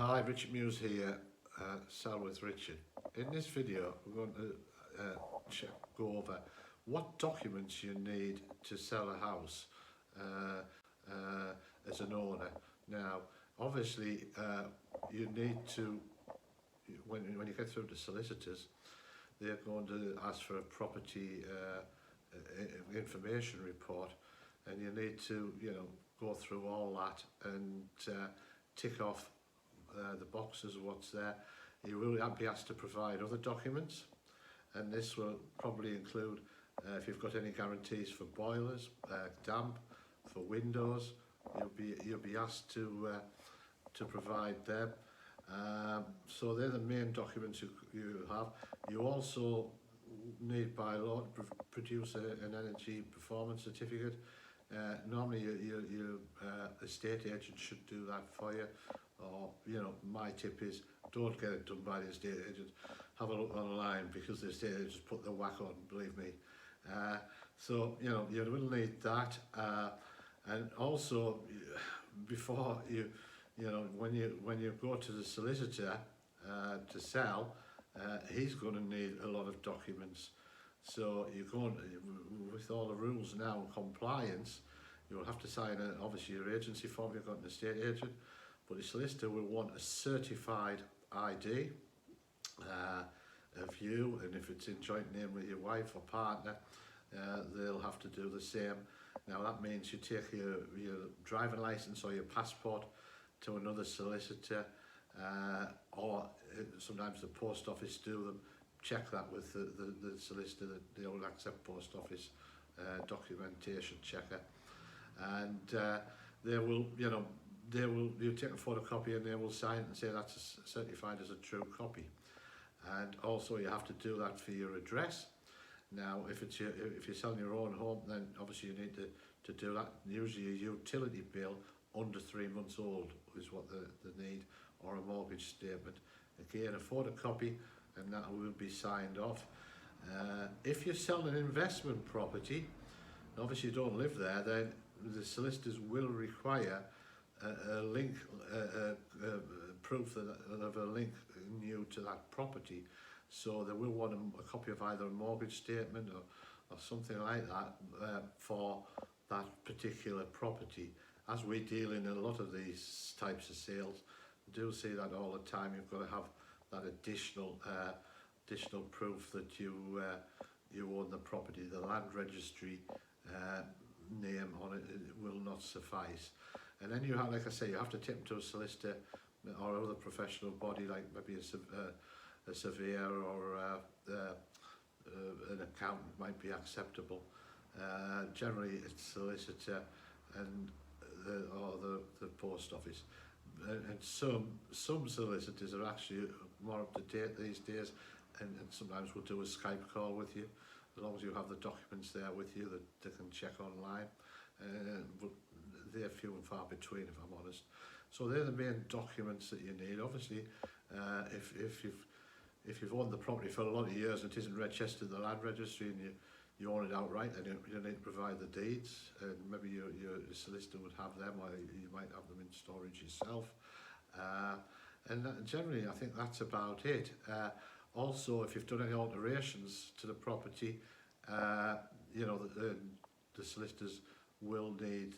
Hi, Richard Muse here, Sell with Richard. In this video, we're going to go over what documents you need to sell a house as an owner. Now, obviously, you need to, when you get through to solicitors, they're going to ask for a property information report, and you need to, go through all that and tick off the boxes of what's there. You will be asked to provide other documents, and this will probably include if you've got any guarantees for boilers, damp, for windows. You'll be asked to provide them. So they're the main documents you have. You also need by law to produce an energy performance certificate. Normally your estate agent should do that for you, or my tip is don't get it done by the estate agent. Have a look online, because the estate agents put the whack on, believe me. So you will need that, and also before when you go to the solicitor to sell, he's going to need a lot of documents. So you're going, with all the rules now and compliance, you'll have to sign obviously your agency form. You've got an estate agent, but the solicitor will want a certified ID of you, and if it's in joint name with your wife or partner, they'll have to do the same. Now that means you take your driving license or your passport to another solicitor, or sometimes the post office do them. Check that with the solicitor, that they will accept post office documentation checker, and you take a photocopy and they will sign it and say that's certified as a true copy. And also you have to do that for your address. Now if you're selling your own home, then obviously you need to do that. Usually a utility bill under 3 months old is what they need, or a mortgage statement. Again, a photocopy, and that will be signed off. If you're selling an investment property, obviously you don't live there, then the solicitors will require a link, proof of a link new to that property. So they will want a copy of either a mortgage statement or something like that for that particular property. As we deal in a lot of these types of sales, we do see that all the time. You've got to have that additional proof that you own the property. The land registry name on it will not suffice. And then you have, like I say, you have to take them to a solicitor or other professional body, like maybe a surveyor or an accountant might be acceptable. Generally it's solicitor and the post office. And some solicitors are actually more up to date these days, and sometimes will do a Skype call with you, as long as you have the documents there with you that they can check online. But they're few and far between, if I'm honest. So they're the main documents that you need. Obviously, if you've owned the property for a lot of years and it isn't registered in the land registry, and you own it outright, then you need to provide the deeds, and maybe your solicitor would have them, or you might have them in storage yourself. And generally, I think that's about it. Also, if you've done any alterations to the property, the solicitors will need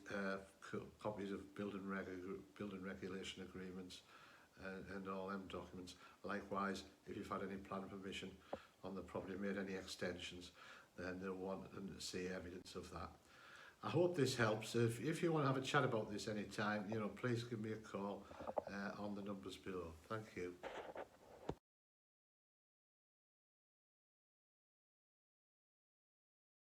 copies of building regulation agreements and all them documents. Likewise, if you've had any plan permission on the property, made any extensions, then they'll want to see evidence of that. I hope this helps. If you want to have a chat about this anytime, please give me a call on the numbers below. Thank you.